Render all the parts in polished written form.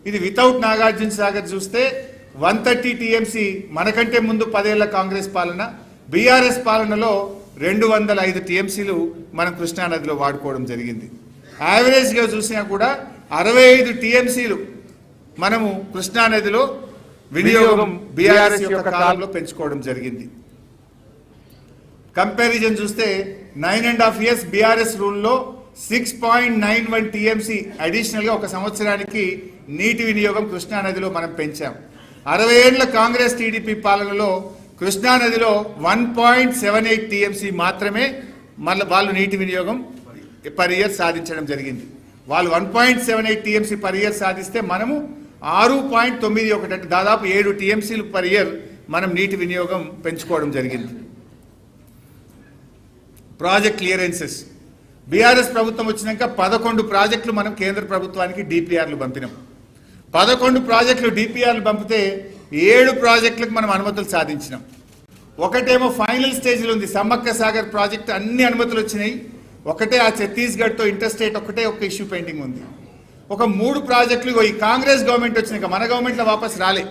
ఇది వితౌట్ నాగార్జున సాగర్ చూస్తే 130 టీఎంసీ మనకంటే ముందు 10 ఏళ్ల కాంగ్రెస్ పాలన, బీఆర్ఎస్ పాలనలో 205 టీఎంసీలు మనం కృష్ణానదిలో వాడుకోవడం జరిగింది. యావరేజ్గా చూసినా కూడా 65 టీఎంసీలు మనము కృష్ణానదిలో వినియోగం బీఆర్ఎస్ యొక్క కాలంలో పెంచుకోవడం జరిగింది. కంపారిజన్ చూస్తే 9.5 years బీఆర్ఎస్ రూల్లో 6.91 టీఎంసీ అడిషనల్గా ఒక సంవత్సరానికి నీటి వినియోగం కృష్ణానదిలో మనం పెంచాం. 60 ఏళ్ల కాంగ్రెస్ టీడీపీ పాలనలో కృష్ణానదిలో 1.78 టీఎంసీ మాత్రమే వాళ్ళు నీటి వినియోగం పర్ ఇయర్ సాధించడం జరిగింది. వాళ్ళు 1.78 టీఎంసీ పర్ ఇయర్ సాధిస్తే మనము 6.91 అంటే దాదాపు 7 టీఎంసీలు పర్ ఇయర్ మనం నీటి వినియోగం పెంచుకోవడం జరిగింది. ప్రాజెక్ట్ క్లియరెన్సెస్ బీఆర్ఎస్ ప్రభుత్వం వచ్చినాక 11 ప్రాజెక్టులు మనం కేంద్ర ప్రభుత్వానికి డిపిఆర్లు పంపినాం. 11 ప్రాజెక్టులు డిపిఆర్లు పంపితే 7 ప్రాజెక్టులకు మనం అనుమతులు సాధించినాం. ఒకటేమో ఫైనల్ స్టేజ్లో ఉంది, సమ్మక్క సాగర్ ప్రాజెక్టు అన్ని అనుమతులు వచ్చినాయి. ఒకటే ఆ ఛత్తీస్గఢ్తో ఇంటర్స్టేట్ ఒకటే ఒక ఇష్యూ పెండింగ్ ఉంది. ఒక 3 ప్రాజెక్టులు ఈ కాంగ్రెస్ గవర్నమెంట్ వచ్చినాక మన గవర్నమెంట్లో వాపస్ రాలే.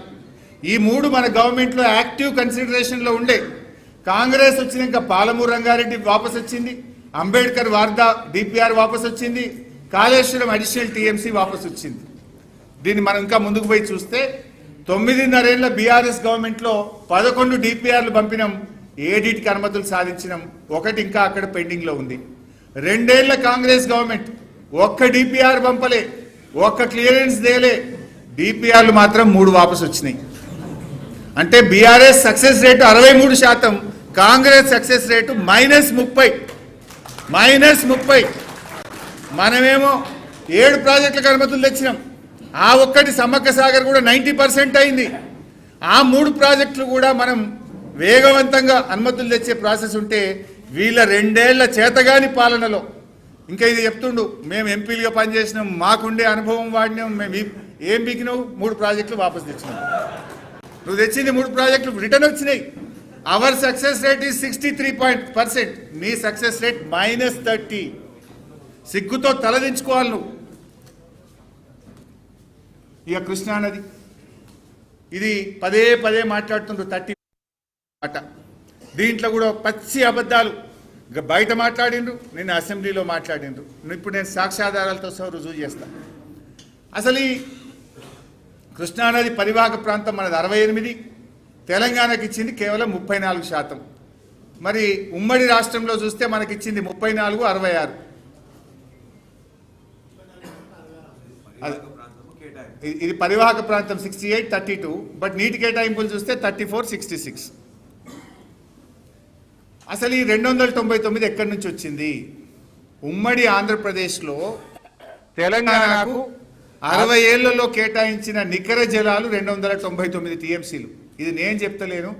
ఈ 3 మన గవర్నమెంట్లో యాక్టివ్ కన్సిడరేషన్లో ఉండే. కాంగ్రెస్ వచ్చినాక పాలమూరు రంగారెడ్డి వాపస్ వచ్చింది, అంబేద్కర్ వార్దా డిపిఆర్ వాపస్ వచ్చింది, కాళేశ్వరం అడిషనల్ టీఎంసీ వాపస్ వచ్చింది. దీన్ని మనం ఇంకా ముందుకు పోయి చూస్తే 9.5 ఏళ్ల బీఆర్ఎస్ గవర్నమెంట్లో 11 డిపిఆర్లు పంపినాం, 7టికి అనుమతులు సాధించినాం, ఒకటి ఇంకా అక్కడ పెండింగ్లో ఉంది. 2 ఏళ్ల కాంగ్రెస్ గవర్నమెంట్ ఒక్క డిపిఆర్ పంపలే, ఒక్క క్లియరెన్స్ దేలే, డిపిఆర్లు మాత్రం 3 వాపస్ వచ్చినాయి. అంటే BRS success rate 63%, Congress success rate -30. మనమేమో 7 ప్రాజెక్టులకు అనుమతులు తెచ్చినాం. ఆ ఒక్కటి సమ్మక్క సాగర్ కూడా 90% అయింది. ఆ 3 ప్రాజెక్టులు కూడా మనం వేగవంతంగా అనుమతులు తెచ్చే ప్రాసెస్ ఉంటే వీళ్ళ 2 ఏళ్ల చేతగాని పాలనలో ఇంకా ఇది చెప్తుండు, మేము ఎంపీలుగా పనిచేసినాం, మాకుండే అనుభవం వాడినాం, మేము ఏం పీకినావు 3 ప్రాజెక్టులు వాపస్ తెచ్చినాం. నువ్వు తెచ్చింది 3 ప్రాజెక్టులు రిటర్న్ వచ్చినాయి. అవర్ సక్సెస్ రేట్ ఈజ్ 63%, నీ సక్సెస్ రేట్ -30. సిగ్గుతో తలదించుకోవాలి నువ్వు. ఇక కృష్ణానది ఇది పదే మాట్లాడుతుండ్రు 30 అట. దీంట్లో కూడా పచ్చి అబద్ధాలు బయట మాట్లాడిండ్రు, నిన్న అసెంబ్లీలో మాట్లాడిండ్రు. ఇప్పుడు నేను సాక్ష్యాధారాలతో సహా రుజువు చేస్తాను. అసలు ఈ కృష్ణానది పరివాహక ప్రాంతం మనది 68, తెలంగాణకి ఇచ్చింది కేవలం 34%. మరి ఉమ్మడి రాష్ట్రంలో చూస్తే మనకి ఇచ్చింది 34, 66. ఇది పరివాహక ప్రాంతం 68, 32, బట్ నీటి కేటాయింపులు చూస్తే 34, 66. అసలు ఈ 299 ఎక్కడి నుంచి వచ్చింది? ఉమ్మడి ఆంధ్రప్రదేశ్లో తెలంగాణకు 60 ఏళ్లలో కేటాయించిన నికర జలాలు 299 టీఎంసీలు. ఇది నేను చెప్తలేను.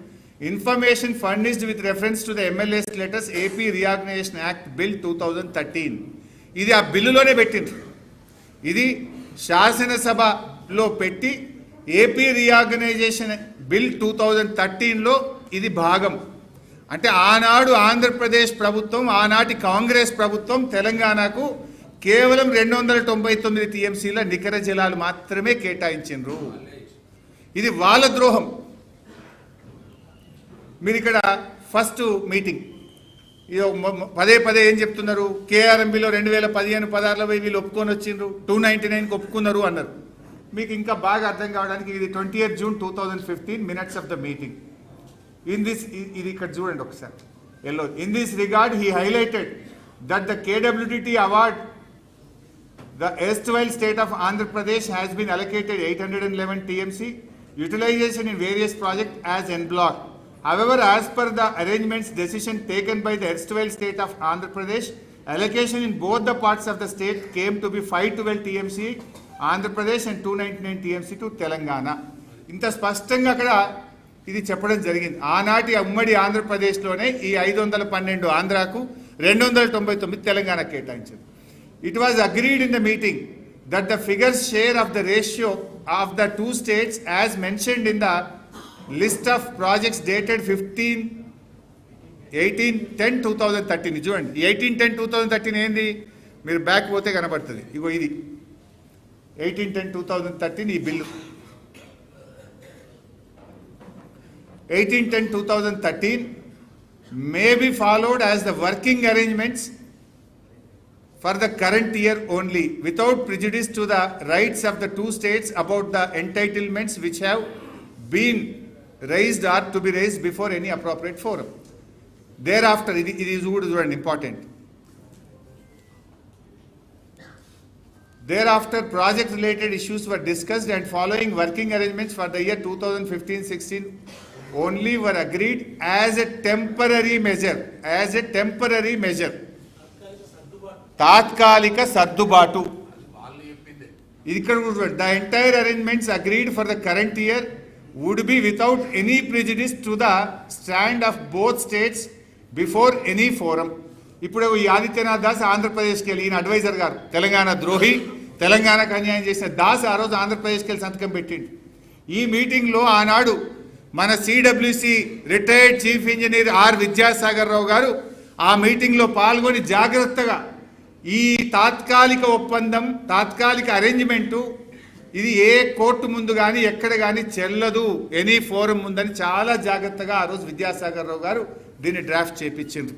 Information furnished with reference to the MLAs letters AP reorganisation act bill 2013. ఇది ఆ బిల్లులోనే పెట్టింది. ఇది శాసనసభలో పెట్టి ఏపీ రీఆర్గనైజేషన్ బిల్ 2013లో ఇది భాగం. అంటే ఆనాడు ఆంధ్రప్రదేశ్ ప్రభుత్వం, ఆనాటి కాంగ్రెస్ ప్రభుత్వం తెలంగాణకు కేవలం 299 టీఎంసీల నికర జలాలు మాత్రమే కేటాయించిండ్రు. ఇది వాళ్ళ ద్రోహం. మీరు ఇక్కడ ఫస్ట్ మీటింగ్ పదే ఏం చెప్తున్నారు? కేఆర్ఎంబీలో 2015-16లో వీళ్ళు ఒప్పుకొని వచ్చిండ్రు, 299కి ఒప్పుకున్నారు అన్నారు. మీకు ఇంకా బాగా అర్థం కావడానికి ఇది 20th June 2015 minutes of the meeting. ఇది ఇక్కడ చూడండి ఒకసారి yellow. In this regard he highlighted that the KWDT award the erstwhile state of Andhra Pradesh has been allocated 811 TMC utilization in various projects as en bloc. However, as per the arrangements decision taken by the erstwhile state of Andhra Pradesh, allocation in both the parts of the state came to be 512 TMC Andhra Pradesh and 299 TMC to Telangana. ఇంత స్పష్టంగా అక్కడ ఇది చెప్పడం జరిగింది. ఆనాటి ఉమ్మడి ఆంధ్రప్రదేశ్లోనే ఈ 512 ఆంధ్రాకు, 299 తెలంగాణకు కేటాయించారు. It was agreed in the meeting that the figures share of the ratio of the two states as mentioned in the list of projects dated 18/10/2013. చూడండి 18/10/2013 ఏంది? మీరు బ్యాక్ పోతే కనబడుతుంది. ఇగో ఇది 18/10/2013 ఈ bill 18/10/2013 may be followed as the working arrangements for the current year only without prejudice to the rights of the two states about the entitlements which have been raised or to be raised before any appropriate forum. Thereafter, it is important. Thereafter, project-related issues were discussed and following working arrangements for the year 2015-16 only were agreed as a temporary measure. తాత్కాలిక సర్దుబాటు. ఇక్కడ the entire arrangements agreed for the current year would be without any prejudice to the stand of both states before any forum. ఇప్పుడు ఈ ఆదిత్యనాథ్ దాస్ ఆంధ్రప్రదేశ్కి వెళ్ళి ఈయన advisor గారు, తెలంగాణ ద్రోహి, తెలంగాణకు అన్యాయం చేసిన దాస్ ఆ రోజు ఆంధ్రప్రదేశ్కి వెళ్ళి సంతకం పెట్టిండు. ఈ మీటింగ్లో ఆనాడు మన CWC retired chief engineer R Vidyasagar Rao garu ఆ మీటింగ్లో పాల్గొని జాగ్రత్తగా ఈ తాత్కాలిక ఒప్పందం, తాత్కాలిక అరేంజ్మెంటు ఇది ఏ కోర్టు ముందు కానీ ఎక్కడ కానీ చెల్లదు, ఎనీ ఫోరం ముందని చాలా జాగ్రత్తగా ఆ రోజు విద్యాసాగర్ రావు గారు దీన్ని డ్రాఫ్ట్ చేయించిండ్రు.